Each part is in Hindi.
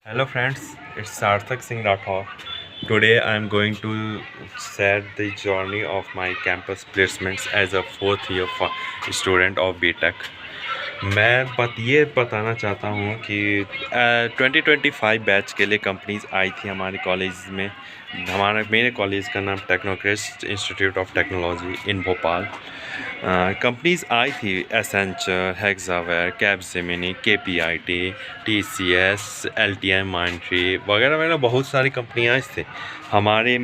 Hello friends, it's Sarthak Singh Rathore. Today I am going to share the journey of my campus placements as a fourth year student of BTech. मैं ये बताना चाहता हूँ कि 2025 बैच के लिए कंपनीज आई थी हमारे कॉलेज में। मेरे कॉलेज का नाम Technocrats Institute of Technology in Bhopal. Companies आई थी Accenture, Hexaware, Capgemini, KPIT, TCS, LTI, Mindtree वगैरह वगैरह बहुत सारी कंपनियाँ थी हमारे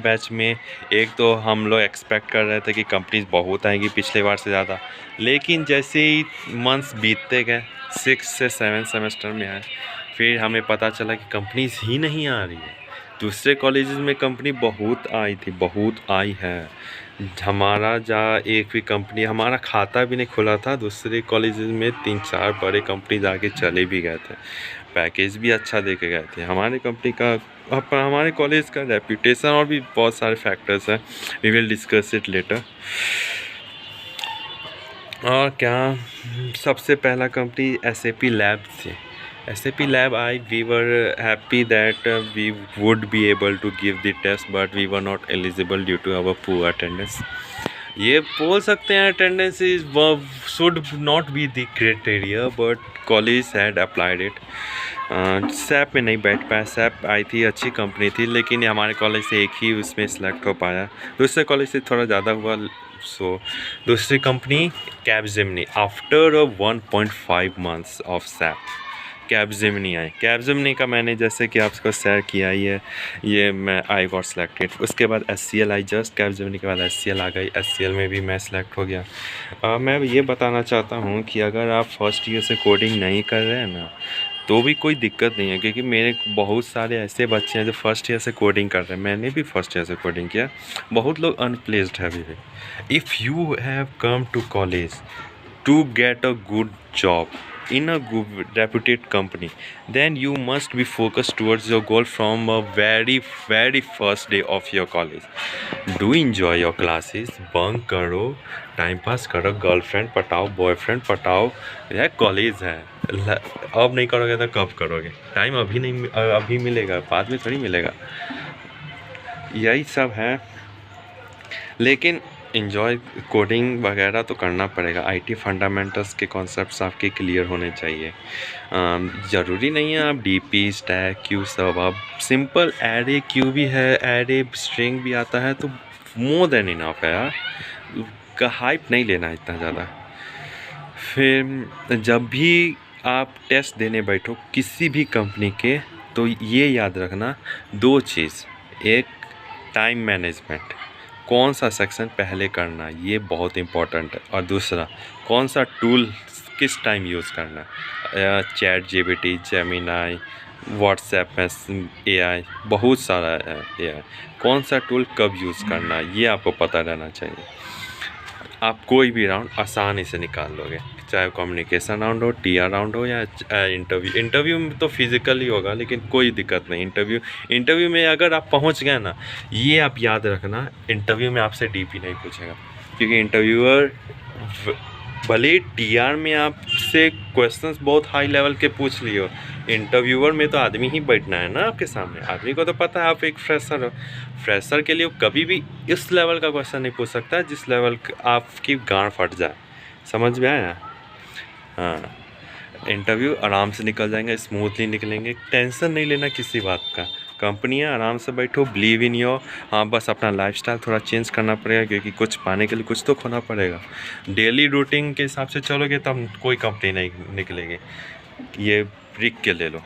बैच में। एक तो हम लोग एक्सपेक्ट कर रहे थे कि कंपनीज बहुत आएंगी पिछले बार से ज़्यादा, लेकिन जैसे ही मंथ्स बीतते गए 6 से 7 सेमेस्टर में आए, फिर हमें पता चला कि कंपनीज ही नहीं आ रही है। दूसरे कॉलेजेस में कंपनी बहुत आई थी, बहुत आई है। हमारा जहाँ एक भी कंपनी, हमारा खाता भी नहीं खुला था। दूसरे कॉलेजेस में 3-4 बड़े कंपनीज आके चले भी गए थे, पैकेज भी अच्छा दे के गए थे। हमारे कंपनी का, हमारे कॉलेज का रेपुटेशन और भी बहुत सारे फैक्टर्स हैं, we will discuss it later. और क्या, सबसे पहला कंपनी SAP लैब थी। SAP लैब आई, we were happy that we would be able to give the test, but we were not eligible due to our poor attendance. ये बोल सकते हैं attendance is should not be the criteria, but college had applied it. SAP में नहीं बैठ पाया। सैप आई थी, अच्छी कंपनी थी, लेकिन हमारे कॉलेज से एक ही उसमें सेलेक्ट हो पाया, दूसरे कॉलेज से थोड़ा ज़्यादा हुआ। दूसरी company Capgemini, after 1.5 months of SAP Capgemini I. Capgemini का मैंने जैसे कि आपको शेयर किया ही है, ये मैं आई गॉट सिलेक्टेड। उसके बाद SCL आई, जस्ट कैपजेमिनी के बाद SCL आ गई। SCL में भी मैं सिलेक्ट हो गया। मैं ये बताना चाहता हूँ कि अगर आप फर्स्ट ईयर से कोडिंग नहीं कर रहे हैं ना, तो भी कोई दिक्कत नहीं है, क्योंकि मेरे बहुत सारे ऐसे बच्चे हैं जो फर्स्ट ईयर से कोडिंग कर रहे हैं। मैंने भी फर्स्ट ईयर से कोडिंग किया। बहुत लोग अनप्लेस्ड है अभी भी। If you have come to college to get a good job in a good reputed company, then you must be focused towards your goal from a very first day of your college. Do enjoy your classes, bunk करो, टाइम पास करो, गर्लफ्रेंड पटाओ, बॉयफ्रेंड पटाओ, यह कॉलेज है। अब नहीं करोगे तो कब करोगे? टाइम अभी नहीं, अभी मिलेगा, बाद में थोड़ी मिलेगा। यही सब है, लेकिन इन्जॉय कोडिंग वगैरह तो करना पड़ेगा। IT फंडामेंटल्स के कॉन्सेप्ट्स आपके क्लियर होने चाहिए। ज़रूरी नहीं है आप DP, स्टैक, क्यू सब, आप सिंपल एरे क्यू भी है, एरे स्ट्रिंग भी आता है, तो मोर देन इनफ है यार। का हाइप नहीं लेना इतना ज़्यादा। फिर जब भी आप टेस्ट देने बैठो किसी भी कंपनी के, तो ये याद रखना 2 चीज़। एक, टाइम मैनेजमेंट, कौन सा सेक्शन पहले करना, ये बहुत इम्पोर्टेंट है। और दूसरा, कौन सा टूल किस टाइम यूज़ करना, ChatGPT, जेमिनी, व्हाट्सएप में AI, बहुत सारा AI, कौन सा टूल कब यूज़ करना, ये आपको पता रहना चाहिए। आप कोई भी राउंड आसानी से निकाल लोगे, चाहे कम्युनिकेशन राउंड हो, TR राउंड हो, या इंटरव्यू में तो फिजिकल ही होगा, लेकिन कोई दिक्कत नहीं। इंटरव्यू में अगर आप पहुंच गए ना, ये आप याद रखना, इंटरव्यू में आपसे DP नहीं पूछेगा, क्योंकि इंटरव्यूअर भले TR में आपसे क्वेश्चंस बहुत हाई लेवल के पूछ लियो, इंटरव्यूअर में तो आदमी ही बैठना है ना आपके सामने। आदमी को तो पता है आप एक फ्रेशर हो। फ्रेशर के लिए कभी भी इस लेवल का क्वेश्चन नहीं पूछ सकता जिस लेवल आपकी गांड फट जाए। समझ में आया? हाँ, इंटरव्यू आराम से निकल जाएंगे, स्मूथली निकलेंगे, टेंशन नहीं लेना किसी बात का। कंपनी है, आराम से बैठो, बिलीव इन योर। हाँ, बस अपना लाइफस्टाइल थोड़ा चेंज करना पड़ेगा, क्योंकि कुछ पाने के लिए कुछ तो खोना पड़ेगा। डेली रूटीन के हिसाब से चलोगे तब कोई कंपनी नहीं निकलेगी। ये ब्रिक के ले लो।